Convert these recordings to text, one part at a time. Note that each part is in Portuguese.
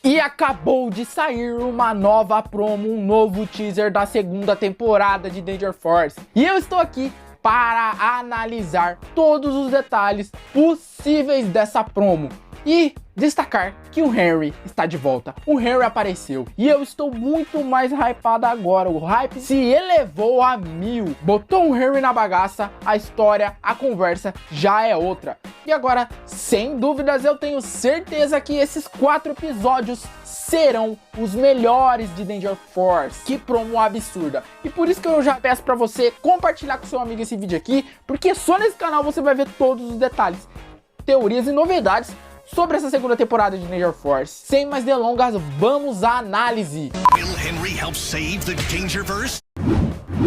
E acabou de sair uma nova promo, um novo teaser da segunda temporada de Danger Force. E eu estou aqui para analisar todos os detalhes possíveis dessa promo. E destacar que o Henry está de volta. O Henry apareceu e eu estou muito mais hypado agora. O hype se elevou a 1000. Botou o Henry na bagaça, a história, a conversa já é outra. E agora, sem dúvidas, eu tenho certeza que esses 4 episódios serão os melhores de Danger Force. Que promo absurda. E por isso que eu já peço para você compartilhar com seu amigo esse vídeo aqui, porque só nesse canal você vai ver todos os detalhes, teorias e novidades sobre essa segunda temporada de Danger Force. Sem mais delongas, vamos à análise. Will Henry help save the Dangerverse?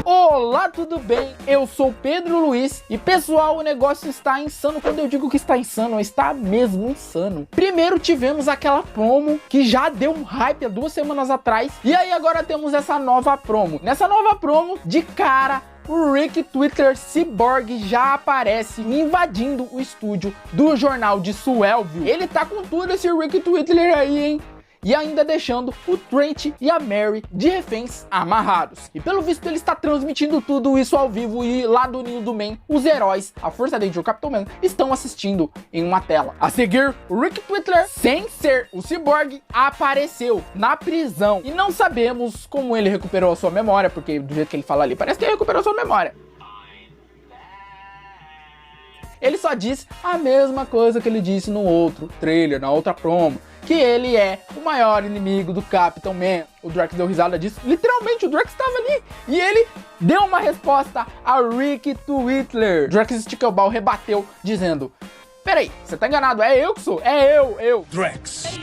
Olá, tudo bem? Eu sou Pedro Luiz e pessoal, o negócio está insano. Quando eu digo que está insano, está mesmo insano. Primeiro tivemos aquela promo que já deu um hype há 2 semanas atrás, e aí agora temos essa nova promo. Nessa nova promo, de cara, o Rick Twitter Cyborg já aparece invadindo o estúdio do jornal de Swellville. Ele tá com tudo esse Rick Twitter aí, hein? E ainda deixando o Trent e a Mary de reféns amarrados. E pelo visto ele está transmitindo tudo isso ao vivo, e lá do Ninho do Man, os heróis, a Força Danger e o Capitão Man, estão assistindo em uma tela. A seguir, o Rick Twitter, sem ser o Cyborg, apareceu na prisão. E não sabemos como ele recuperou a sua memória, porque do jeito que ele fala ali, parece que ele recuperou a sua memória. Ele só diz a mesma coisa que ele disse no outro trailer, na outra promo, que ele é o maior inimigo do Capitão Man. O Drax deu risada disso. Literalmente, o Drax estava ali. E ele deu uma resposta a Rick Twitter. Drax Stickleball rebateu, dizendo: peraí, você tá enganado, é eu que sou, é eu. Drax.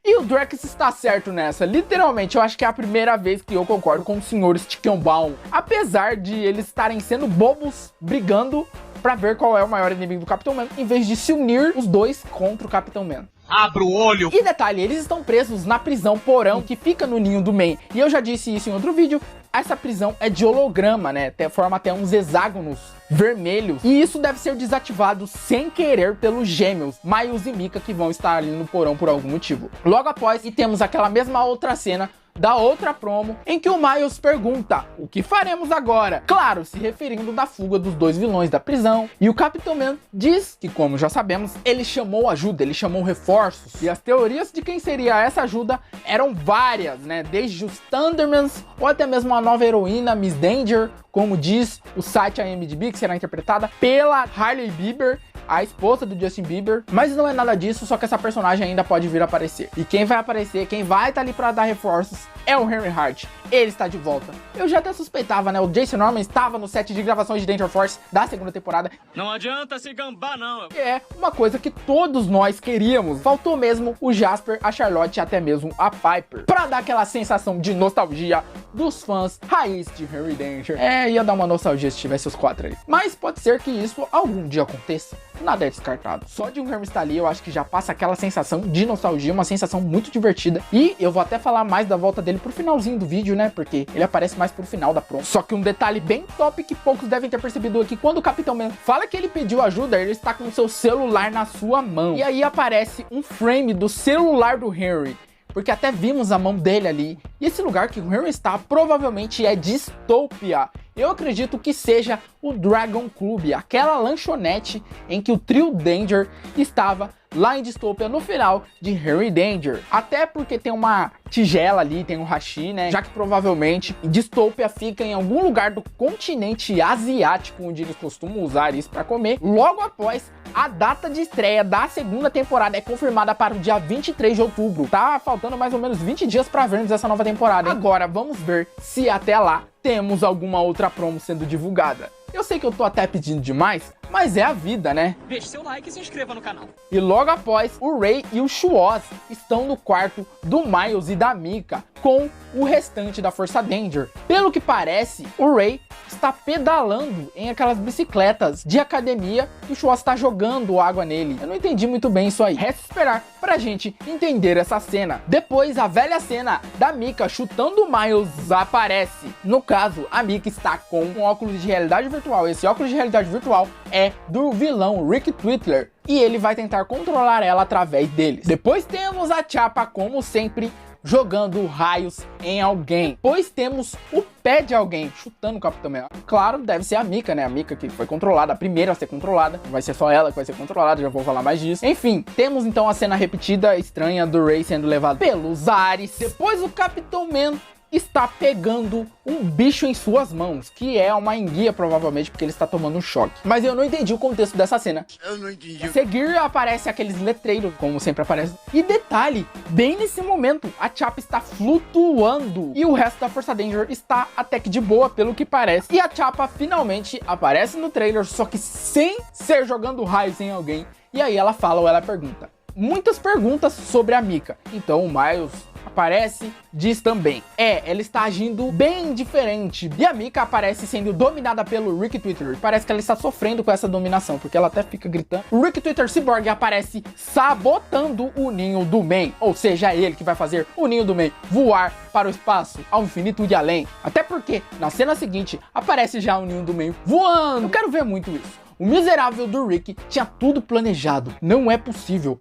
E o Drax está certo nessa. Literalmente, eu acho que é a primeira vez que eu concordo com o Sr. Stickleball. Apesar de eles estarem sendo bobos, brigando pra ver qual é o maior inimigo do Capitão Man, em vez de se unir os dois contra o Capitão Man. Abra o olho! E detalhe, eles estão presos na prisão porão que fica no Ninho do Man. E eu já disse isso em outro vídeo, essa prisão é de holograma, né? Forma até uns hexágonos vermelhos. E isso deve ser desativado sem querer pelos gêmeos, Miles e Mika, que vão estar ali no porão por algum motivo. Logo após, e temos aquela mesma outra cena da outra promo, em que o Miles pergunta: o que faremos agora? Claro, se referindo da fuga dos 2 vilões da prisão. E o Capitão Man diz que, como já sabemos, ele chamou ajuda, ele chamou reforços. E as teorias de quem seria essa ajuda eram várias, né? Desde os Thundermans, ou até mesmo a nova heroína, Miss Danger, como diz o site IMDb, que será interpretada pela Hailey Bieber, a esposa do Justin Bieber. Mas não é nada disso, só que essa personagem ainda pode vir a aparecer. E quem vai aparecer, quem vai estar ali para dar reforços, é o Henry Hart. Ele está de volta. Eu já até suspeitava, né? O Jason Norman estava no set de gravações de Danger Force da segunda temporada. Não adianta se gambar, não. É uma coisa que todos nós queríamos. Faltou mesmo o Jasper, a Charlotte e até mesmo a Piper, para dar aquela sensação de nostalgia dos fãs raiz de Henry Danger. Ia dar uma nostalgia se tivesse os 4 ali. Mas pode ser que isso algum dia aconteça. Nada é descartado. Só de um Henry estar ali, eu acho que já passa aquela sensação de nostalgia, uma sensação muito divertida. E eu vou até falar mais da volta dele pro finalzinho do vídeo, né? Porque ele aparece mais pro final da promo. Só que um detalhe bem top que poucos devem ter percebido aqui: quando o Capitão Man fala que ele pediu ajuda, ele está com o seu celular na sua mão. E aí aparece um frame do celular do Henry, porque até vimos a mão dele ali. E esse lugar que o Henry está provavelmente é Dystopia. Eu acredito que seja o Dragon Club, aquela lanchonete em que o trio Danger estava lá em Dystopia no final de Henry Danger. Até porque tem uma tigela ali, tem um hashi, né? Já que provavelmente Dystopia fica em algum lugar do continente asiático, onde eles costumam usar isso para comer. Logo após, a data de estreia da segunda temporada é confirmada para o dia 23 de outubro. Tá faltando mais ou menos 20 dias para vermos essa nova temporada, hein? Agora vamos ver se até lá temos alguma outra promo sendo divulgada. Eu sei que eu tô até pedindo demais, mas é a vida, né? Deixe seu like e se inscreva no canal. E logo após, o Ray e o Shuoz estão no quarto do Miles e da Mika com o restante da Força Danger. Pelo que parece, o Ray está pedalando em aquelas bicicletas de academia e o Shuoz está jogando água nele. Eu não entendi muito bem isso aí. Resta esperar pra gente entender essa cena. Depois, a velha cena da Mika chutando o Miles aparece. No caso, a Mika está com um óculos de realidade virtual. Esse óculos de realidade virtual é do vilão Rick Twitter, e ele vai tentar controlar ela através deles. Depois temos a Chapa, como sempre, jogando raios em alguém. Pois temos o pé de alguém chutando o Capitão América. Claro, deve ser a Mika, né? A Mika que foi controlada, a primeira a ser controlada. Vai ser só ela que vai ser controlada, já vou falar mais disso. Enfim, temos então a cena repetida, estranha, do Ray sendo levado pelos ares. Depois o Capitão Man está pegando um bicho em suas mãos, que é uma enguia provavelmente, porque ele está tomando um choque. Mas eu não entendi o contexto dessa cena. Eu não entendi. A seguir aparece aqueles letreiros, como sempre aparece. E detalhe, bem nesse momento, a Chapa está flutuando e o resto da Força Danger está até que de boa, pelo que parece. E a Chapa finalmente aparece no trailer, só que sem ser jogando raios em alguém. E aí ela fala ou ela pergunta. Muitas perguntas sobre a Mika. Então o Miles aparece, diz também. Ela está agindo bem diferente. E a Mika aparece sendo dominada pelo Rick Twitter. Parece que ela está sofrendo com essa dominação, porque ela até fica gritando. O Rick Twitter Cyborg aparece sabotando o ninho do Man. Ou seja, é ele que vai fazer o ninho do Man voar para o espaço, ao infinito e além. Até porque, na cena seguinte, aparece já o ninho do Man voando. Eu quero ver muito isso. O miserável do Rick tinha tudo planejado. Não é possível.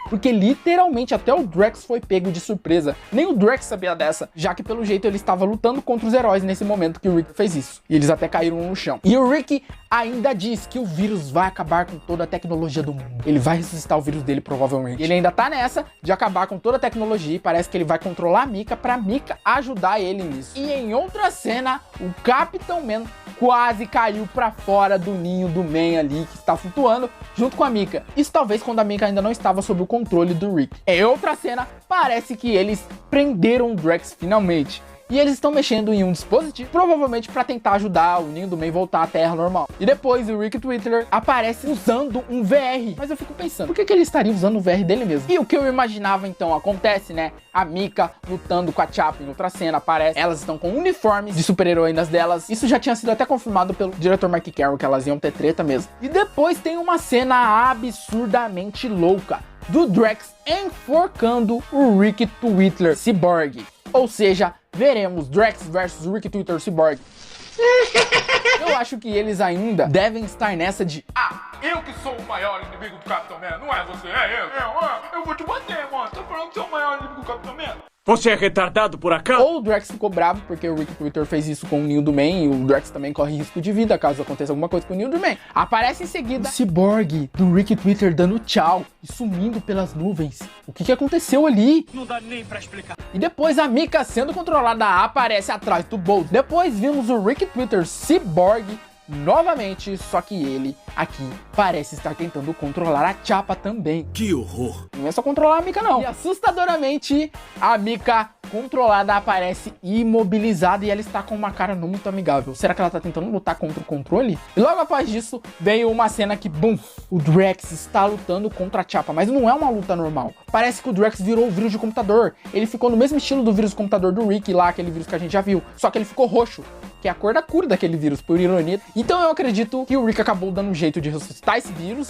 Porque literalmente até o Drax foi pego de surpresa. Nem o Drax sabia dessa, já que pelo jeito ele estava lutando contra os heróis nesse momento que o Rick fez isso. E eles até caíram no chão. E o Rick ainda diz que o vírus vai acabar com toda a tecnologia do mundo. Ele vai ressuscitar o vírus dele provavelmente. E ele ainda tá nessa de acabar com toda a tecnologia e parece que ele vai controlar a Mika pra Mika ajudar ele nisso. E em outra cena, o Capitão Man quase caiu pra fora do ninho do Man ali, que está flutuando junto com a Mika. Isso talvez quando a Mika ainda não estava sob o controle do Rick. Em outra cena, parece que eles prenderam o Drax finalmente. E eles estão mexendo em um dispositivo, provavelmente para tentar ajudar o ninho do Man voltar à Terra normal. E depois o Rick Twitter aparece usando um VR. Mas eu fico pensando, por que ele estaria usando o VR dele mesmo? E o que eu imaginava então acontece, né? A Mika lutando com a Chapa em outra cena, aparece. Elas estão com uniformes de super-heroínas delas. Isso já tinha sido até confirmado pelo diretor Mark Carroll, que elas iam ter treta mesmo. E depois tem uma cena absurdamente louca do Drax enforcando o Rick Twitter Cyborg. Ou seja, veremos Drax versus Rick Twitter Cyborg. Eu acho que eles ainda devem estar nessa de Eu que sou o maior inimigo do Capitão Man, não é você, é eu. Eu vou te bater, mano. Tô falando que você é o maior inimigo do Capitão Man. Você é retardado por acaso? Ou o Drax ficou bravo porque o Rick Twitter fez isso com o ninho do Man e o Drax também corre risco de vida caso aconteça alguma coisa com o ninho do Man. Aparece em seguida o Cyborg do Rick Twitter dando tchau e sumindo pelas nuvens. O que aconteceu ali? Não dá nem pra explicar. E depois a Mika sendo controlada aparece atrás do Bolt. Depois vimos o Rick Twitter Cyborg novamente, só que ele aqui parece estar tentando controlar a Chapa também. Que horror. Não é só controlar a Mika não. E assustadoramente, a Mika controlada aparece imobilizada e ela está com uma cara não muito amigável. Será que ela está tentando lutar contra o controle? E logo após disso, veio uma cena que, bum, o Drax está lutando contra a Chapa, mas não é uma luta normal. Parece que o Drax virou o vírus de computador. Ele ficou no mesmo estilo do vírus de computador do Rick lá, aquele vírus que a gente já viu. Só que ele ficou roxo, que é a cor da cura daquele vírus, por ironia. Então eu acredito que o Rick acabou dando um jeito de ressuscitar esse vírus.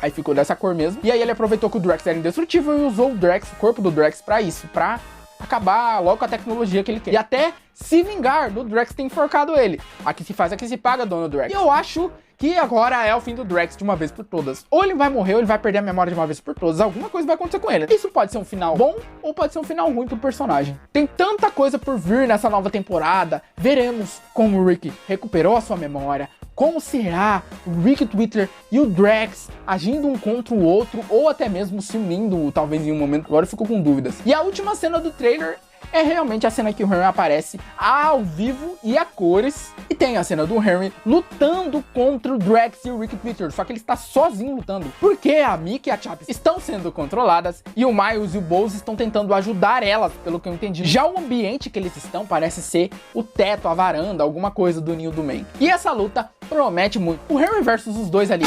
Aí ficou dessa cor mesmo. E aí ele aproveitou que o Drax era indestrutível e usou o Drax, o corpo do Drax, pra isso, pra acabar logo com a tecnologia que ele quer. E até se vingar do Drax ter enforcado ele. Aqui se faz, aqui se paga, dono Drax. E eu acho que agora é o fim do Drax de uma vez por todas. Ou ele vai morrer ou ele vai perder a memória de uma vez por todas. Alguma coisa vai acontecer com ele. Isso pode ser um final bom ou pode ser um final ruim pro personagem. Tem tanta coisa por vir nessa nova temporada. Veremos como o Rick recuperou a sua memória. Como será o Rick Twitter e o Drax agindo um contra o outro ou até mesmo se unindo, talvez em um momento. Agora eu fico com dúvidas. E a última cena do trailer é realmente a cena que o Henry aparece ao vivo e a cores. E tem a cena do Henry lutando contra o Drax e o Rick Twitter. Só que ele está sozinho lutando. Porque a Mika e a Chapa estão sendo controladas e o Miles e o Buzz estão tentando ajudar elas, pelo que eu entendi. Já o ambiente que eles estão parece ser o teto, a varanda, alguma coisa do ninho do Man. E essa luta promete muito. O Henry versus os dois ali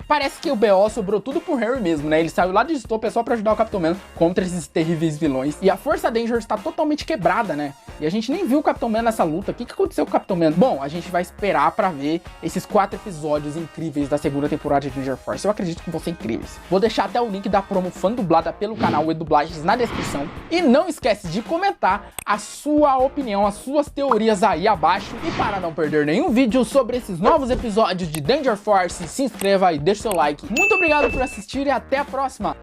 Parece que o BO sobrou tudo pro Harry mesmo, né? Ele saiu lá de Distopia só pra ajudar o Capitão Man contra esses terríveis vilões. E a Força Danger está totalmente quebrada, né? E a gente nem viu o Capitão Man nessa luta. O que aconteceu com o Capitão Man? Bom, a gente vai esperar pra ver esses 4 episódios incríveis da segunda temporada de Danger Force. Eu acredito que vão ser incríveis. Vou deixar até o link da promo fã dublada pelo canal E-Dublagens na descrição. E não esquece de comentar a sua opinião, as suas teorias aí abaixo. E para não perder nenhum vídeo sobre esses novos episódios de Danger Force, se inscreva e deixe seu like. Muito obrigado por assistir e até a próxima!